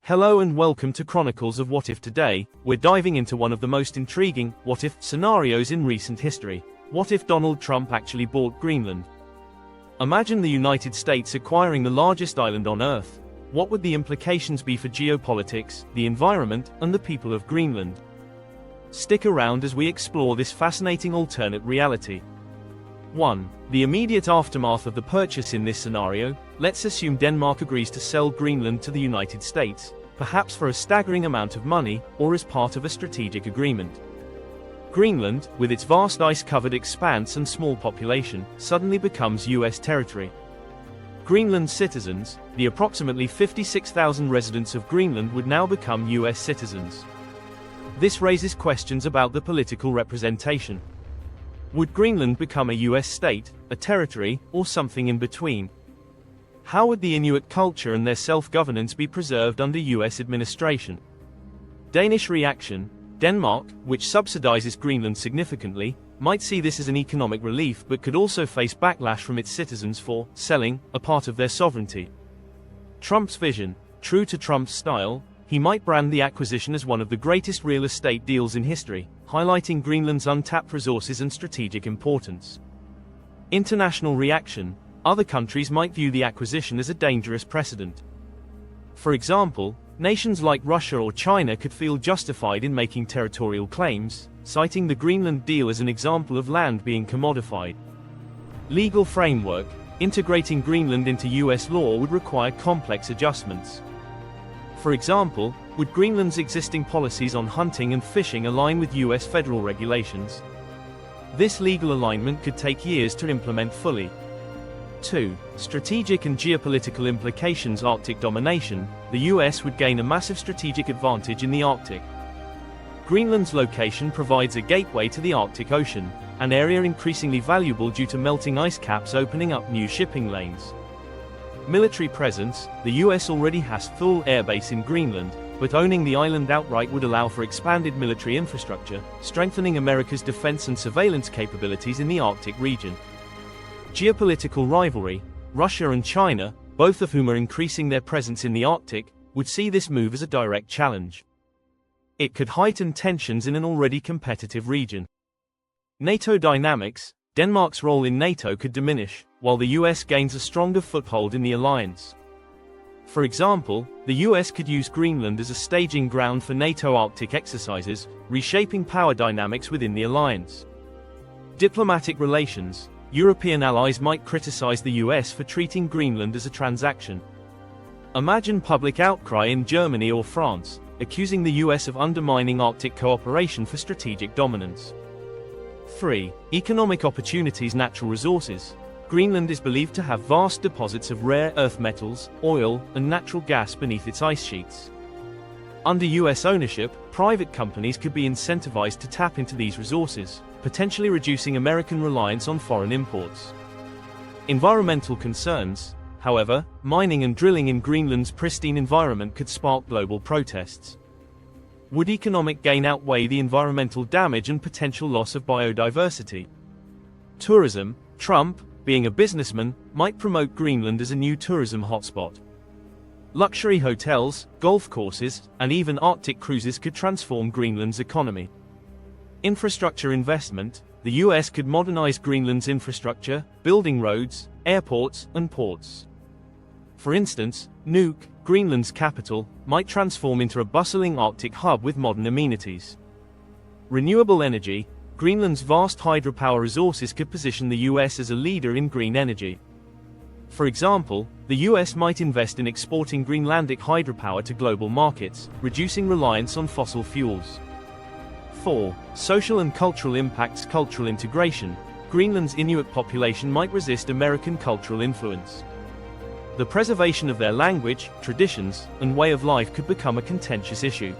Hello and welcome to Chronicles of What If. Today, we're diving into one of the most intriguing what-if scenarios in recent history. What if Donald Trump actually bought Greenland? Imagine the United States acquiring the largest island on Earth. What would the implications be for geopolitics, the environment, and the people of Greenland? Stick around as we explore this fascinating alternate reality. 1. The immediate aftermath of the purchase. In this scenario, let's assume Denmark agrees to sell Greenland to the United States, perhaps for a staggering amount of money, or as part of a strategic agreement. Greenland, with its vast ice-covered expanse and small population, suddenly becomes U.S. territory. Greenland's citizens, the approximately 56,000 residents of Greenland, would now become U.S. citizens. This raises questions about the political representation. Would Greenland become a U.S. state, a territory, or something in between? How would the Inuit culture and their self-governance be preserved under U.S. administration? Danish reaction. Denmark, which subsidizes Greenland significantly, might see this as an economic relief but could also face backlash from its citizens for selling a part of their sovereignty. Trump's vision. True to Trump's style, he might brand the acquisition as one of the greatest real estate deals in history, highlighting Greenland's untapped resources and strategic importance. International reaction. Other countries might view the acquisition as a dangerous precedent. For example, nations like Russia or China could feel justified in making territorial claims, citing the Greenland deal as an example of land being commodified. Legal framework. Integrating Greenland into U.S. law would require complex adjustments. For example, would Greenland's existing policies on hunting and fishing align with U.S. federal regulations? This legal alignment could take years to implement fully. 2. Strategic and geopolitical implications. Arctic domination. The U.S. would gain a massive strategic advantage in the Arctic. Greenland's location provides a gateway to the Arctic Ocean, an area increasingly valuable due to melting ice caps opening up new shipping lanes. Military presence. The U.S. already has full airbase in Greenland, but owning the island outright would allow for expanded military infrastructure, strengthening America's defense and surveillance capabilities in the Arctic region. Geopolitical rivalry. Russia and China, both of whom are increasing their presence in the Arctic, would see this move as a direct challenge. It could heighten tensions in an already competitive region. NATO dynamics. Denmark's role in NATO could diminish, while the US gains a stronger foothold in the alliance. For example, the US could use Greenland as a staging ground for NATO Arctic exercises, reshaping power dynamics within the alliance. Diplomatic relations. European allies might criticize the US for treating Greenland as a transaction. Imagine public outcry in Germany or France, accusing the US of undermining Arctic cooperation for strategic dominance. 3. Economic opportunities. Natural resources. Greenland is believed to have vast deposits of rare earth metals, oil, and natural gas beneath its ice sheets. Under US ownership, private companies could be incentivized to tap into these resources, potentially reducing American reliance on foreign imports. Environmental concerns. However, mining and drilling in Greenland's pristine environment could spark global protests. Would economic gain outweigh the environmental damage and potential loss of biodiversity? Tourism. Trump, being a businessman, might promote Greenland as a new tourism hotspot. Luxury hotels, golf courses, and even Arctic cruises could transform Greenland's economy. Infrastructure investment. The US could modernize Greenland's infrastructure, building roads, airports, and ports. For instance, Nuuk, Greenland's capital, might transform into a bustling Arctic hub with modern amenities. Renewable energy. Greenland's vast hydropower resources could position the US as a leader in green energy. For example, the US might invest in exporting Greenlandic hydropower to global markets, reducing reliance on fossil fuels. 4. Social and cultural impacts. Cultural integration. Greenland's Inuit population might resist American cultural influence. The preservation of their language, traditions, and way of life could become a contentious issue.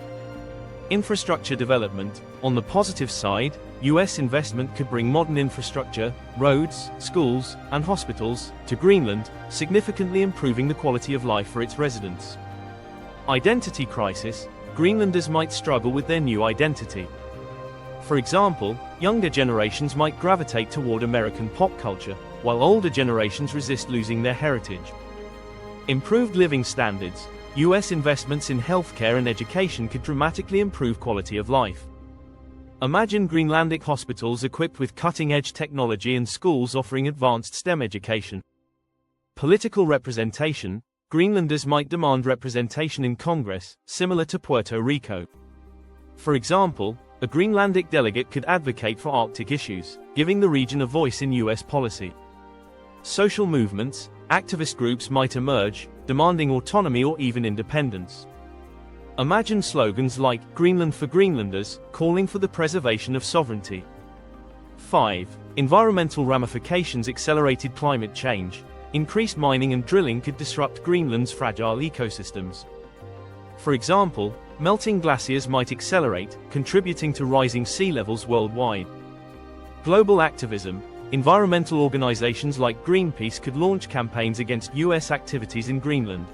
Infrastructure development. On the positive side, US investment could bring modern infrastructure, roads, schools, and hospitals, to Greenland, significantly improving the quality of life for its residents. Identity crisis. Greenlanders might struggle with their new identity. For example, younger generations might gravitate toward American pop culture, while older generations resist losing their heritage. Improved living standards. US investments in healthcare and education could dramatically improve quality of life. Imagine Greenlandic hospitals equipped with cutting-edge technology and schools offering advanced STEM education. Political representation. Greenlanders might demand representation in Congress, similar to Puerto Rico. For example, a Greenlandic delegate could advocate for Arctic issues, giving the region a voice in US policy. Social movements. Activist groups might emerge, demanding autonomy or even independence. Imagine slogans like "Greenland for Greenlanders," calling for the preservation of sovereignty. 5. Environmental ramifications. Accelerated climate change. Increased mining and drilling could disrupt Greenland's fragile ecosystems. For example, melting glaciers might accelerate, contributing to rising sea levels worldwide. Global activism. Environmental organizations like Greenpeace could launch campaigns against US activities in Greenland.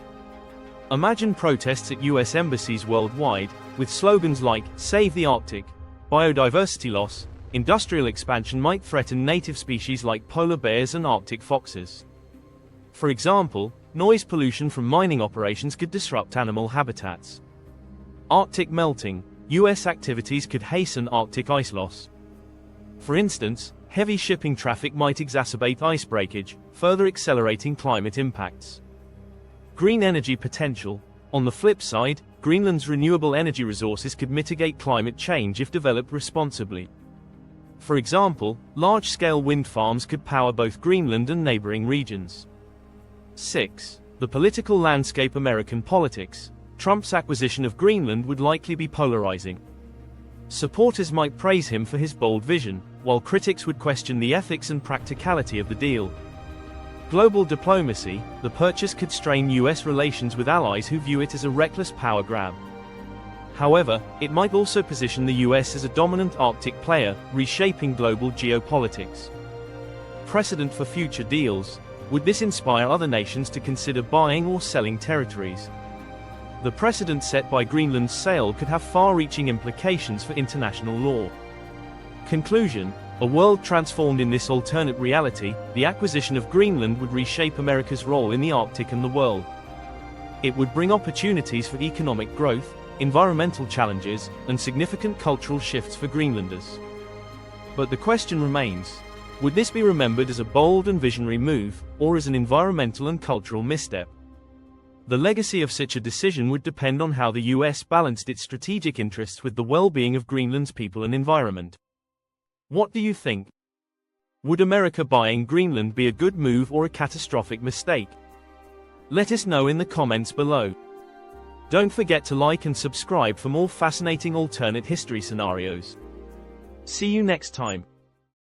Imagine protests at US embassies worldwide, with slogans like "Save the Arctic." Biodiversity loss. Industrial expansion might threaten native species like polar bears and Arctic foxes. For example, noise pollution from mining operations could disrupt animal habitats. Arctic melting. US activities could hasten Arctic ice loss. For instance, heavy shipping traffic might exacerbate ice breakage, further accelerating climate impacts. Green energy potential. On the flip side, Greenland's renewable energy resources could mitigate climate change if developed responsibly. For example, large-scale wind farms could power both Greenland and neighboring regions. 6. The political landscape. American politics. Trump's acquisition of Greenland would likely be polarizing. Supporters might praise him for his bold vision, while critics would question the ethics and practicality of the deal. Global diplomacy. The purchase could strain US relations with allies who view it as a reckless power grab. However, it might also position the US as a dominant Arctic player, reshaping global geopolitics. Precedent for future deals. Would this inspire other nations to consider buying or selling territories? The precedent set by Greenland's sale could have far-reaching implications for international law. Conclusion. A world transformed in this alternate reality, the acquisition of Greenland would reshape America's role in the Arctic and the world. It would bring opportunities for economic growth, environmental challenges, and significant cultural shifts for Greenlanders. But the question remains, would this be remembered as a bold and visionary move, or as an environmental and cultural misstep? The legacy of such a decision would depend on how the US balanced its strategic interests with the well-being of Greenland's people and environment. What do you think? Would America buying Greenland be a good move or a catastrophic mistake? Let us know in the comments below. Don't forget to like and subscribe for more fascinating alternate history scenarios. See you next time.